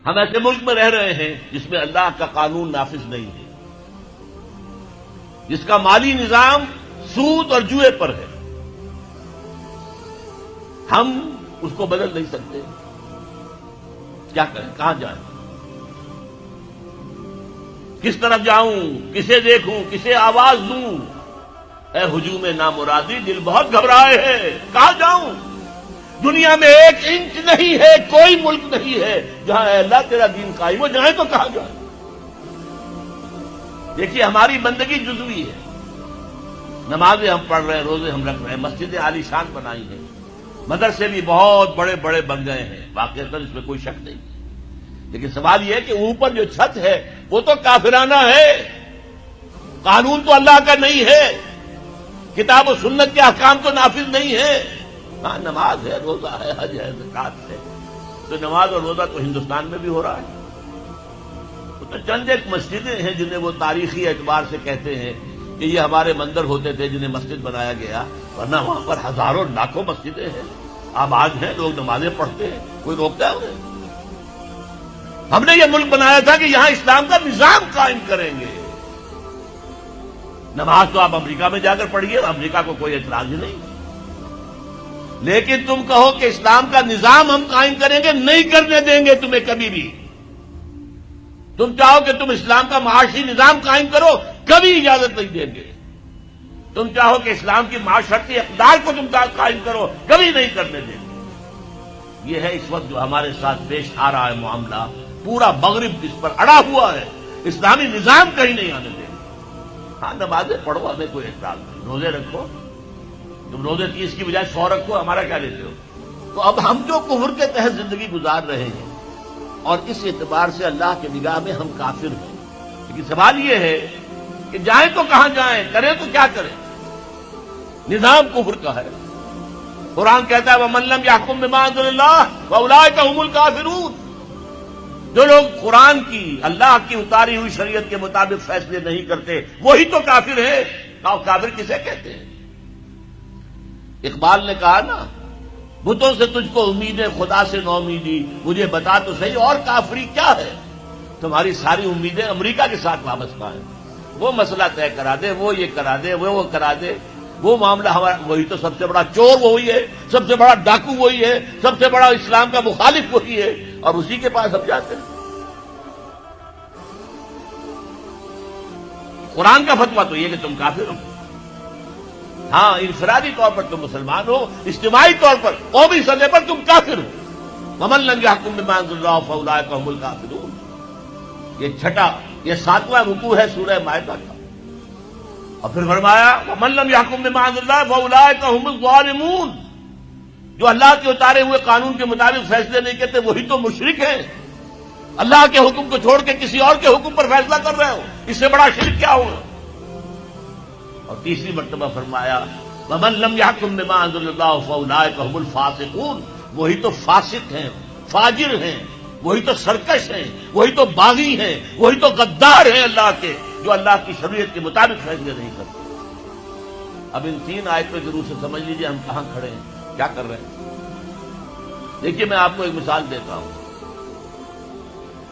ہم ایسے ملک میں رہ رہے ہیں جس میں اللہ کا قانون نافذ نہیں ہے، جس کا مالی نظام سود اور جوئے پر ہے. ہم اس کو بدل نہیں سکتے. کیا کریں؟ کہاں جائیں؟ کس طرف جاؤں؟ کسے دیکھوں؟ کسے آواز دوں؟ اے ہجوم نامرادی، دل بہت گھبرائے ہے. کہاں جاؤں؟ دنیا میں ایک انچ نہیں ہے، کوئی ملک نہیں ہے جہاں اے اللہ تیرا دین قائم ہو. جائیں تو کہاں جائیں؟ دیکھیے ہماری بندگی جزوی ہے. نمازیں ہم پڑھ رہے ہیں، روزے ہم رکھ رہے ہیں، مسجدیں عالی شان بنائی ہیں، مدرسے بھی بہت بڑے بڑے بن گئے ہیں، واقعتاً اس میں کوئی شک نہیں. لیکن سوال یہ ہے کہ اوپر جو چھت ہے وہ تو کافرانہ ہے. قانون تو اللہ کا نہیں ہے، کتاب و سنت کے احکام تو نافذ نہیں ہے. ہاں نماز ہے، روزہ ہے، حج ہے، زکات ہے. تو نماز اور روزہ تو ہندوستان میں بھی ہو رہا ہے. تو چند ایک مسجدیں ہیں جنہیں وہ تاریخی اعتبار سے کہتے ہیں کہ یہ ہمارے مندر ہوتے تھے جنہیں مسجد بنایا گیا، ورنہ وہاں پر ہزاروں لاکھوں مسجدیں ہیں، آباد ہیں، لوگ نمازیں پڑھتے ہیں. کوئی روکتا ہے انہیں؟ ہم نے یہ ملک بنایا تھا کہ یہاں اسلام کا نظام قائم کریں گے. نماز تو آپ امریکہ میں جا کر پڑھیے، امریکہ کو کوئی اعتراض ہی نہیں. لیکن تم کہو کہ اسلام کا نظام ہم قائم کریں گے، نہیں کرنے دیں گے تمہیں کبھی بھی. تم چاہو کہ تم اسلام کا معاشی نظام قائم کرو، کبھی اجازت نہیں دیں گے. تم چاہو کہ اسلام کی معاشرتی اقدار کو تم قائم کرو، کبھی نہیں کرنے دیں گے. یہ ہے اس وقت جو ہمارے ساتھ پیش آ رہا ہے معاملہ. پورا مغرب اس پر اڑا ہوا ہے. اسلامی نظام کہیں نہیں آنے دیں گے. ہاں نمازیں پڑھو، ہمیں کوئی اعتراض نہیں. روزے رکھو، تم روزے 30 کی بجائے 100 رکھو، ہمارا کیا لیتے ہو؟ تو اب ہم جو کفر کے تحت زندگی گزار رہے ہیں اور اس اعتبار سے اللہ کی نگاہ میں ہم کافر ہیں. لیکن سوال یہ ہے کہ جائیں تو کہاں جائیں، کریں تو کیا کریں؟ نظام کفر کا ہے. قرآن کہتا ہے وَمَن لَّمْ يَحْكُم بِمَا أَنزَلَ اللَّهُ فَأُولَٰئِكَ هُمُ الْكَافِرُونَ. جو لوگ قرآن کی، اللہ کی اتاری ہوئی شریعت کے مطابق فیصلے نہیں کرتے وہی تو کافر ہے. کافر کسے کہتے ہیں؟ اقبال نے کہا نا، بتوں سے تجھ کو امید ہے، خدا سے نو امیدی، مجھے بتا تو صحیح اور کافری کیا ہے؟ تمہاری ساری امیدیں امریکہ کے ساتھ وابستہ ہیں. وہ مسئلہ طے کرا دے، وہ یہ کرا دے، وہ کرا دے. وہ معاملہ ہمارا، وہی تو سب سے بڑا چور وہی ہے، سب سے بڑا ڈاکو وہی ہے، سب سے بڑا اسلام کا مخالف وہی ہے، اور اسی کے پاس ہم جاتے ہیں. قرآن کا فتویٰ تو یہ کہ تم کافر ہو. ہاں انفرادی طور پر تم مسلمان ہو، اجتماعی طور پر قومی سطح پر تم کافر ہو. وَمَن لَّمْ يَحْكُم بِمَا أَنزَلَ اللَّهُ فَأُولَٰئِكَ هُمُ الْكَافِرُونَ. یہ 7واں رکوع ہے سورہ مائدہ کا. اور پھر فرمایا وَمَن لَّمْ يَحْكُم بِمَا أَنزَلَ اللَّهُ فَأُولَٰئِكَ هُمُ الظَّالِمُونَ. جو اللہ کے اتارے ہوئے قانون کے مطابق فیصلے نہیں کرتے وہی تو مشرک ہیں. اللہ کے حکم کو چھوڑ کے کسی اور کے حکم پر فیصلہ کر رہے ہو، اس سے بڑا شرک کیا ہوگا؟ اور تیسری مرتبہ فرمایا وَمَن لَّمْ يَحْكُم بِمَا أَنزَلَ اللَّهُ فَأُولَٰئِكَ هُمُ الْفَاسِقُونَ. وہی تو فاسق ہیں، فاجر ہیں، وہی تو سرکش ہیں، وہی تو باغی ہیں، وہی تو غدار ہیں اللہ کے، جو اللہ کی شریعت کے مطابق فیصلے نہیں کرتے. اب ان 3 آیتوں کے ضرور سے سمجھ لیجیے ہم کہاں کھڑے ہیں، کیا کر رہے ہیں. دیکھیے میں آپ کو ایک مثال دیتا ہوں.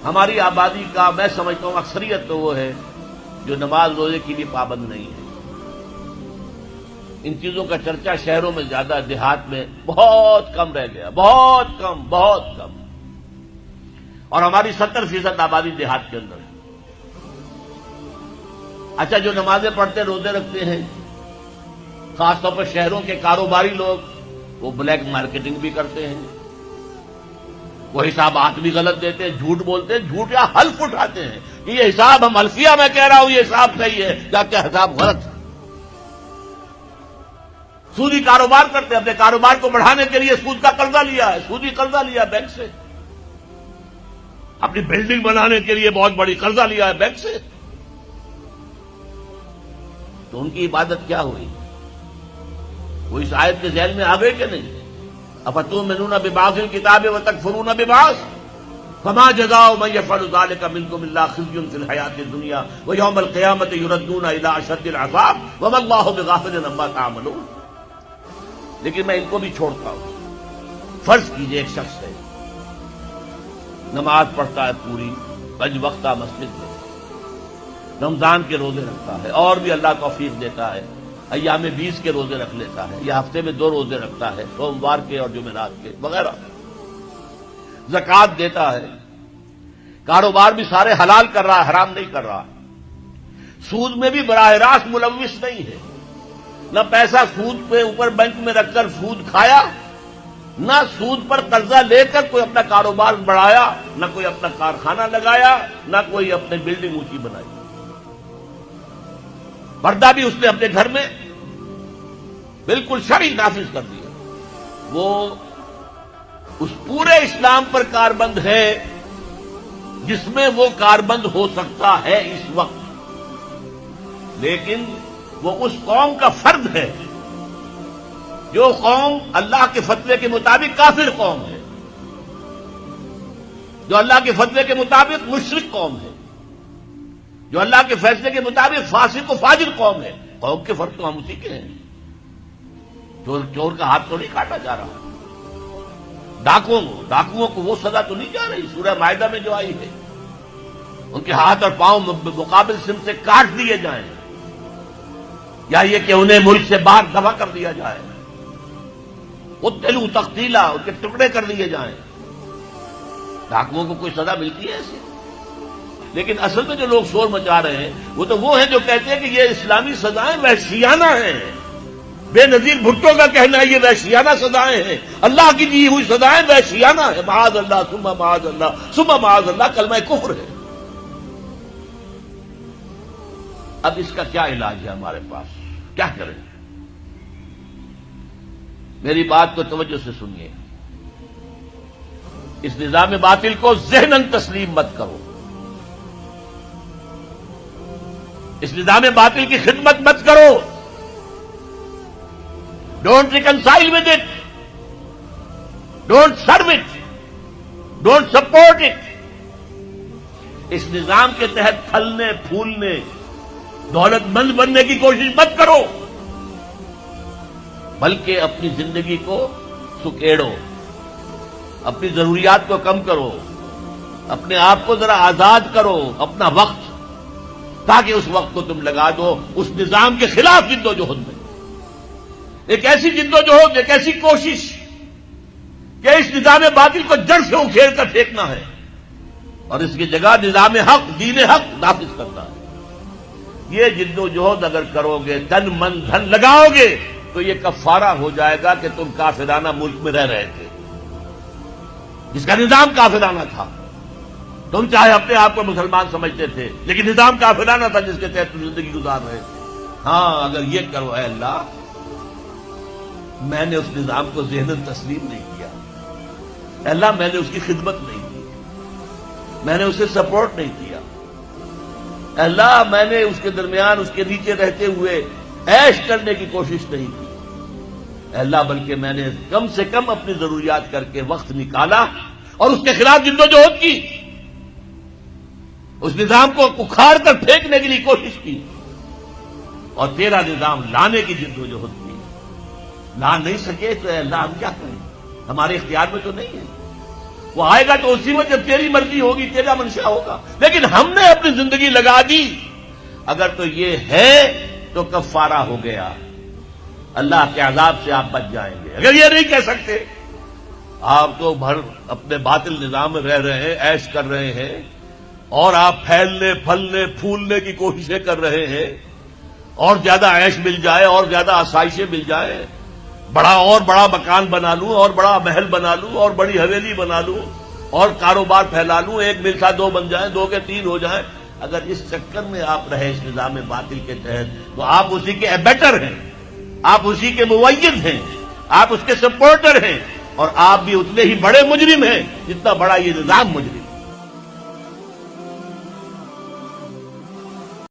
ہماری آبادی کا میں سمجھتا ہوں اکثریت تو وہ ہے جو نماز روزے کی بھی پابند نہیں ہے. ان چیزوں کا چرچا شہروں میں زیادہ، دیہات میں بہت کم رہ گیا، بہت کم، بہت کم. اور ہماری 70% آبادی دیہات کے اندر ہے. اچھا جو نمازیں پڑھتے روزے رکھتے ہیں، خاص طور پر شہروں کے کاروباری لوگ، وہ بلیک مارکیٹنگ بھی کرتے ہیں، وہ حسابات بھی غلط دیتے ہیں، جھوٹ بولتے ہیں، جھوٹ یا حلف اٹھاتے ہیں کہ یہ حساب ہم حلفیہ میں کہہ رہا ہوں یہ حساب صحیح ہے، کیا کیا حساب غلط ہے. سودی کاروبار کرتے ہیں، اپنے کاروبار کو بڑھانے کے لیے سود کا قرضہ لیا ہے، سودی قرضہ لیا بینک سے. اپنی بلڈنگ بنانے کے لیے بہت بڑی قرضہ لیا ہے بینک سے. تو ان کی عبادت کیا ہوئی؟ وہ اس آیت کے ذہن میں آ گئے کہ نہیں؟ افتؤمنون ببعض الکتاب وتکفرون ببعض فما جزاء من يفعل ذلك منكم الا خزي في الحياة الدنيا ويوم القيامة يردون الى اشد العذاب وما الله بغافل عما تعملون. لیکن میں ان کو بھی چھوڑتا ہوں. فرض کیجئے ایک شخص ہے، نماز پڑھتا ہے پوری 5 وقتہ مسجد میں، رمضان کے روزے رکھتا ہے، اور بھی اللہ توفیق دیتا ہے، ایام 20 کے روزے رکھ لیتا ہے، یا ہفتے میں 2 روزے رکھتا ہے، سوموار کے اور جمعرات کے وغیرہ، زکوٰۃ دیتا ہے، کاروبار بھی سارے حلال کر رہا ہے، حرام نہیں کر رہا، سود میں بھی براہ راست ملوث نہیں ہے، نہ پیسہ سود پہ اوپر بینک میں رکھ کر سود کھایا، نہ سود پر قرضہ لے کر کوئی اپنا کاروبار بڑھایا، نہ کوئی اپنا کارخانہ لگایا، نہ کوئی اپنی بلڈنگ اونچی بنائی، پردہ بھی اس نے اپنے گھر میں بالکل شرعی نافذ کر دیا، وہ اس پورے اسلام پر کاربند ہے جس میں وہ کاربند ہو سکتا ہے اس وقت، لیکن وہ اس قوم کا فرد ہے جو قوم اللہ کے فتوے کے مطابق کافر قوم ہے، جو اللہ کے فتوے کے مطابق مشرک قوم ہے، جو اللہ کے فیصلے کے مطابق فاسق و فاجر قوم ہے۔ قوم کے فرد تو ہم اسی کے ہیں، چور کا ہاتھ تو نہیں کاٹا جا رہا، ڈاکوؤں کو وہ سزا تو نہیں جا رہی سورہ مائدہ میں جو آئی ہے، ان کے ہاتھ اور پاؤں مقابل سم سے کاٹ دیے جائیں، یا یہ کہ انہیں ملک سے باہر دفع کر دیا جائے، قتلوا تقتیلا، ان کے ٹکڑے کر دیے جائیں۔ ڈاکوؤں کو کوئی سزا ملتی ہے ایسے؟ لیکن اصل میں جو لوگ شور مچا رہے ہیں وہ ہیں جو کہتے ہیں کہ یہ اسلامی سزائیں وحشیانہ ہیں، بے نظیر بھٹو کا کہنا ہے یہ وحشیانہ سزائیں ہیں، اللہ کی دی ہوئی سزائیں وحشیانہ ہیں، معاذ اللہ ثم معاذ اللہ ثم معاذ اللہ، کلمہ کفر ہے۔ اب اس کا کیا علاج ہے ہمارے پاس؟ کیا کریں؟ میری بات کو توجہ سے سنیے، اس نظام باطل کو ذہناً تسلیم مت کرو، اس نظام باطل کی خدمت مت کرو، don't reconcile with it, don't serve it, don't support it, اس نظام کے تحت پھلنے پھولنے دولت مند بننے کی کوشش مت کرو، بلکہ اپنی زندگی کو سکیڑو، اپنی ضروریات کو کم کرو، اپنے آپ کو ذرا آزاد کرو، اپنا وقت، تاکہ اس وقت کو تم لگا دو اس نظام کے خلاف جدوجہد میں، ایک ایسی جدوجہد، ایک ایسی کوشش کہ اس نظام باطل کو جڑ سے اکھیڑ کر پھینکنا ہے اور اس کی جگہ نظام حق، دین حق نافذ کرنا ہے۔ یہ جدوجہد اگر کرو گے، تن من دھن لگاؤ گے، تو یہ کفارہ ہو جائے گا کہ تم کافرانہ ملک میں رہ رہے تھے، جس کا نظام کافرانہ تھا۔ تم چاہے اپنے آپ کو مسلمان سمجھتے تھے، لیکن نظام کافرانہ تھا جس کے تحت تم زندگی گزار رہے تھے۔ ہاں، اگر یہ کرو، اے اللہ میں نے اس نظام کو ذہناً تسلیم نہیں کیا، اے اللہ میں نے اس کی خدمت نہیں کی، میں نے اسے سپورٹ نہیں کیا، اے اللہ میں نے اس کے درمیان اس کے نیچے رہتے ہوئے عیش کرنے کی کوشش نہیں کی، اے اللہ بلکہ میں نے کم سے کم اپنی ضروریات کر کے وقت نکالا اور اس کے خلاف جدوجہد کی، اس نظام کو اکھاڑ کر پھینکنے کے لیے کوشش کی، اور تیرا نظام لانے کی جدوجہد کی۔ لا نہیں سکے تو اے اللہ ہم کیا کریں، ہمارے اختیار میں تو نہیں ہے، وہ آئے گا تو اسی وقت جب تیری مرضی ہوگی، تیرا منشا ہوگا، لیکن ہم نے اپنی زندگی لگا دی۔ اگر تو یہ ہے تو کفارہ ہو گیا، اللہ کے عذاب سے آپ بچ جائیں گے۔ اگر یہ نہیں کہہ سکتے، آپ تو بھر اپنے باطل نظام میں رہ رہے ہیں، عیش کر رہے ہیں، اور آپ پھیلنے پھلنے پھولنے کی کوششیں کر رہے ہیں، اور زیادہ عیش مل جائے، اور زیادہ آسائشیں مل جائے، بڑا مکان بنا لوں، اور بڑا محل بنا لوں، اور بڑی حویلی بنا لوں، اور کاروبار پھیلا لوں، 1 مل تھا 2 بن جائیں، 2 کے 3 ہو جائیں۔ اگر اس چکر میں آپ رہے اس نظام باطل کے تحت، تو آپ اسی کے ایبیٹر ہیں، آپ اسی کے مؤید ہیں، آپ اس کے سپورٹر ہیں، اور آپ بھی اتنے ہی بڑے مجرم ہیں جتنا بڑا یہ نظام مجرم۔